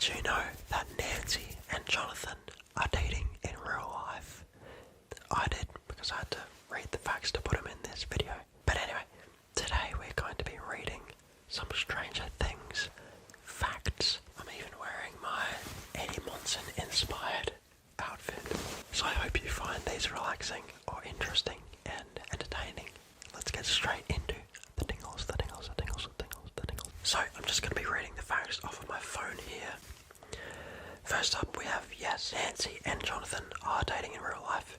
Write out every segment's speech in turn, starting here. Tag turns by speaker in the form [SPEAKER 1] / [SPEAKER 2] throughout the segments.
[SPEAKER 1] Did you know that Nancy and Jonathan are dating in real life? I did, because I had to read the facts to put them in this video. But anyway, today we're going to be reading some Stranger Things facts. I'm even wearing my Eddie Monson inspired outfit. So I hope you find these relaxing or interesting and entertaining. Let's get straight into the tingles. So I'm just going to be reading the facts off of my phone here. First up we have, yes, Nancy and Jonathan are dating in real life.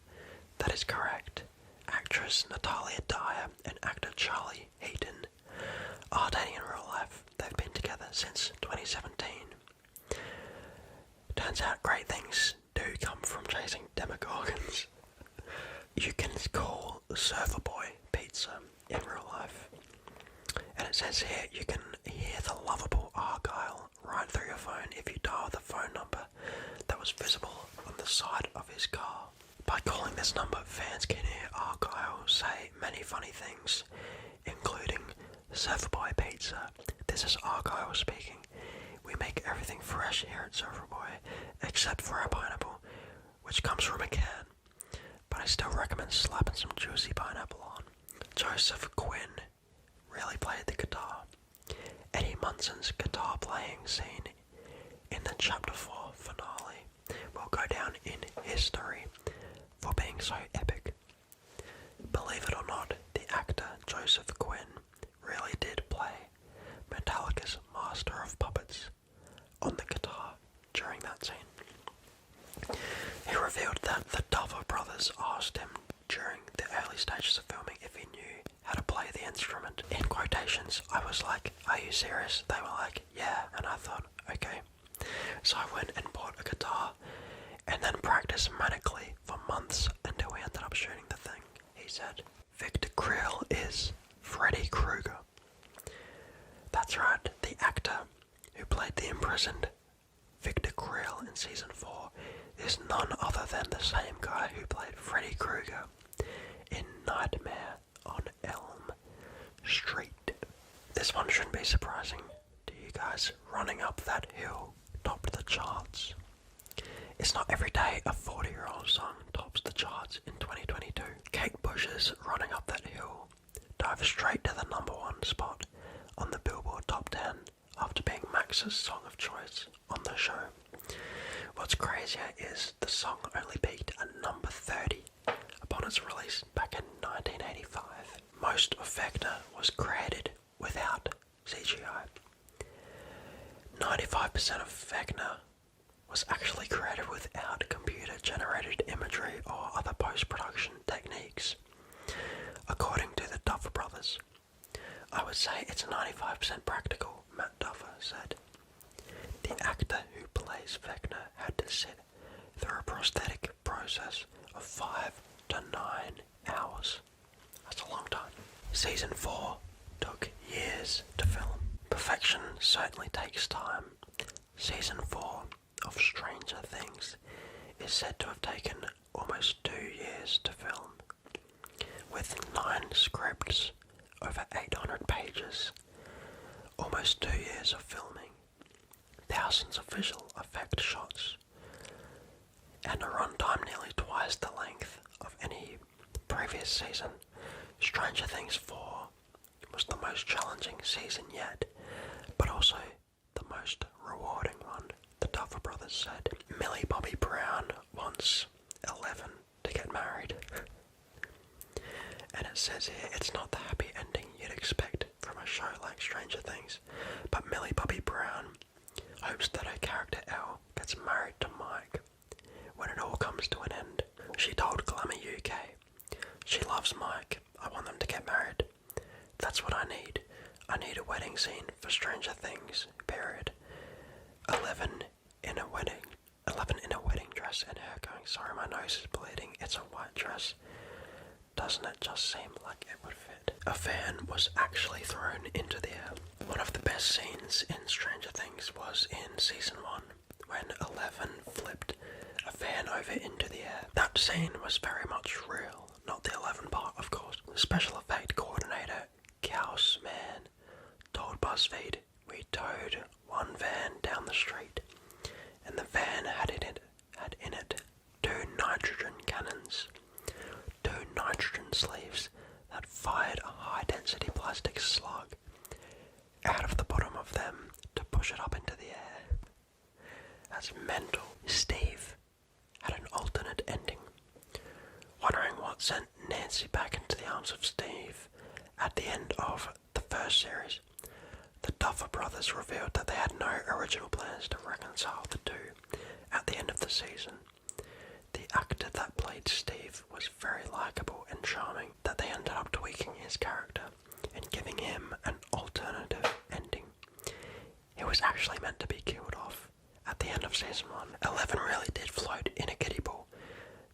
[SPEAKER 1] That is correct. Actress Natalia Dyer and actor Charlie Heaton are dating in real life. They've been together since 2017. Turns out great things do come from chasing demogorgons. You can call Surfer Boy pizza in real life. And it says here you can hear the lovable Argyle right through your phone if you dial the phone number that was visible on the side of his car. By calling this number, fans can hear Argyle say many funny things, including Surfer Boy pizza. This is Argyle speaking. We make everything fresh here at Surfer Boy, except for our pineapple, which comes from a can. But I still recommend slapping some juicy pineapple on. Joseph Quinn really played the guitar. Eddie Munson's guitar playing scene in the Chapter 4 finale will go down in history for being so epic. Believe it or not, the actor Joseph Quinn really did play Metallica's Master of Puppets on the guitar during that scene. He revealed that the Duffer Brothers asked him during the early stages of filming if he knew how to play the instrument. In quotations, I was like, "Are you serious?" They were like, "Yeah," and I thought, okay. So I went and bought a guitar and then practiced manically for months until we ended up shooting the thing, he said. Victor Creel is Freddy Krueger. That's right, the actor who played the imprisoned Victor Creel in season 4 is none other than the same guy who played Freddy Krueger in Nightmare on Elm Street. This one shouldn't be surprising to you guys. Running Up That Hill topped the charts. It's not every day a 40-year-old song tops the charts in 2022. Kate Bush's Running Up That Hill dove straight to the #1 spot on the Billboard Top 10 after being Max's song of choice on the show. What's crazier is the song only peaked at number 30 upon its release back in 1985. Most of Vecna was created without CGI. 95% of Vecna was actually created without computer-generated imagery or other post-production techniques. According to the Duffer Brothers, I would say it's 95% practical, Matt Duffer said. The actor who plays Vecna had to sit through a prosthetic process of 5 to 9 hours. That's a long time. Season 4 took years to film. Perfection certainly takes time. Season 4 of Stranger Things is said to have taken almost 2 years to film, with 9 scripts, over 800 pages, almost 2 years of filming, thousands of visual effect shots, and a runtime nearly twice the length of any previous season. Stranger Things 4 was the most challenging season yet, but also the most rewarding one, the Duffer Brothers said. Millie Bobby Brown wants 11 to get married. And it says here, it's not the happy ending you'd expect from a show like Stranger Things, but Millie Bobby Brown hopes that her character Elle gets married to Mike when it all comes to an end. She told Glamour UK, "She loves Mike. I want them to get married. That's what I need. I need a wedding scene for Stranger Things, period. 11 in a wedding dress and her going, sorry, my nose is bleeding. It's a white dress. Doesn't it just seem like it would fit?" A fan was actually thrown into the air. One of the best scenes in Stranger Things was in season 1, when 11 flipped a fan over into the air. That scene was very much real, not the 11 part, of course. Special effect coordinator Chaos Man told BuzzFeed, "We towed one van down the street That's mental. Steve had an alternate ending. Wondering what sent Nancy back into the arms of Steve at the end of the first series, the Duffer Brothers revealed that they had no original plans to reconcile the two at the end of the season. The actor that played Steve was very likeable and charming that they ended up tweaking his character and giving him an alternative ending. He was actually meant to be killed off at the end of season 1. 11 really did float in a kiddie pool.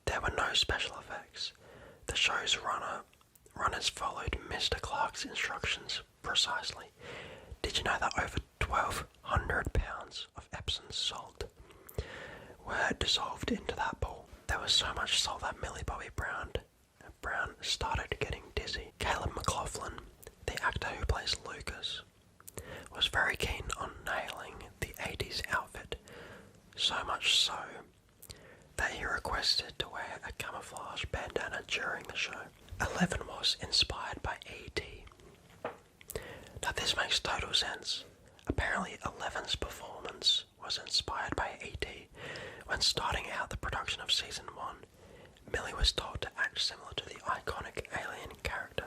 [SPEAKER 1] There were no special effects. The show's runners followed Mr. Clark's instructions precisely. Did you know that over 1,200 pounds of Epsom salt were dissolved into that pool? There was so much salt that Millie Bobby Brown started getting dizzy. Caleb McLaughlin, the actor who plays Lucas, was very keen on nailing the 80s outfit, so much so that he requested to wear a camouflage bandana during the show. 11 was inspired by E.T. Now this makes total sense. Apparently 11's performance was inspired by E.T. When starting out the production of season 1, Millie was told to act similar to the iconic alien character.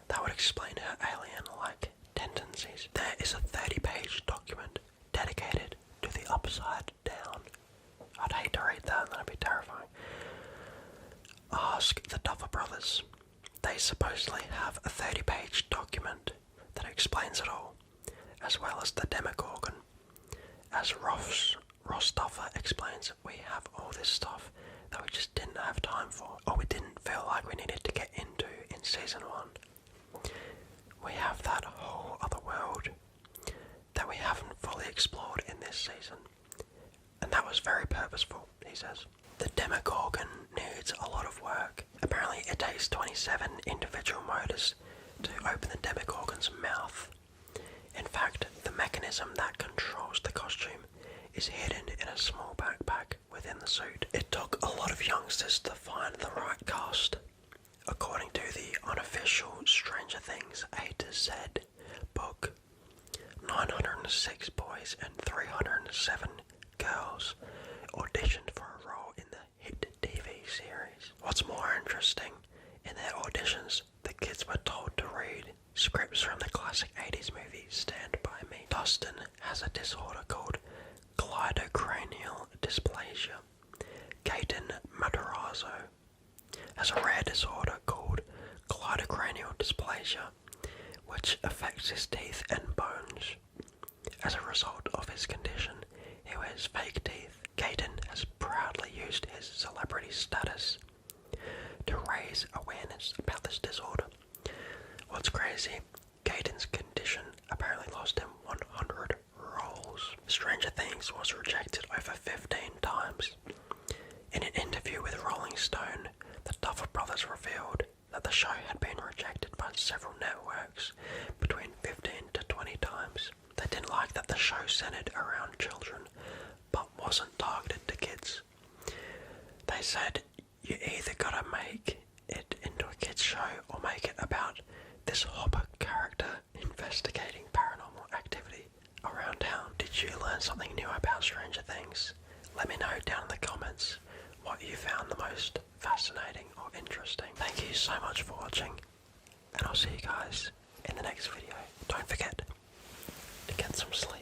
[SPEAKER 1] That would explain her alien-like tendencies. There is a 30-page document dedicated to the Upside Down. I'd hate to read that, that'd be terrifying. Ask the Duffer Brothers. They supposedly have a 30-page document that explains it all, as well as the Demogorgon. As Ross Duffer explains, we have all this stuff that we just didn't have time for, or we didn't feel like we needed to get into in season 1. We have that whole other world that we haven't fully explored in this season, and that was very purposeful, he says. The Demogorgon needs a lot of work. Apparently it takes 27 individual motors to open the Demogorgon's mouth. In fact, the mechanism that controls the costume is hidden in a small backpack within the suit. It took a lot of youngsters to find the right cast. According to the unofficial Stranger Things A to Z book, 906 boys and 307 girls auditioned for a role in the hit TV series. What's more interesting, in their auditions, the kids were told to read scripts from the classic 80s movie Stand By Me. Dustin has a disorder called cleidocranial dysplasia. Gaten Matarazzo has a rare disorder called cleidocranial dysplasia, which affects his teeth and bones. As a result of his condition, he wears fake teeth. Gaten has proudly used his celebrity status to raise awareness about this disorder. What's crazy, Gaten's condition apparently lost him 100 roles. Stranger Things was rejected over 15 times. In an interview with Rolling Stone, the Duffer Brothers revealed that the show had been rejected by several networks between 15 to 20 times. They didn't like that the show centered around children, but wasn't targeted to kids. They said, you either gotta make it into a kids show or make it about this Hopper character investigating paranormal activity around town. Did you learn something new about Stranger Things? Let me know down in the comments what you found the most fascinating or interesting. Thank you so much for watching, and I'll see you guys in the next video. Don't forget to get some sleep.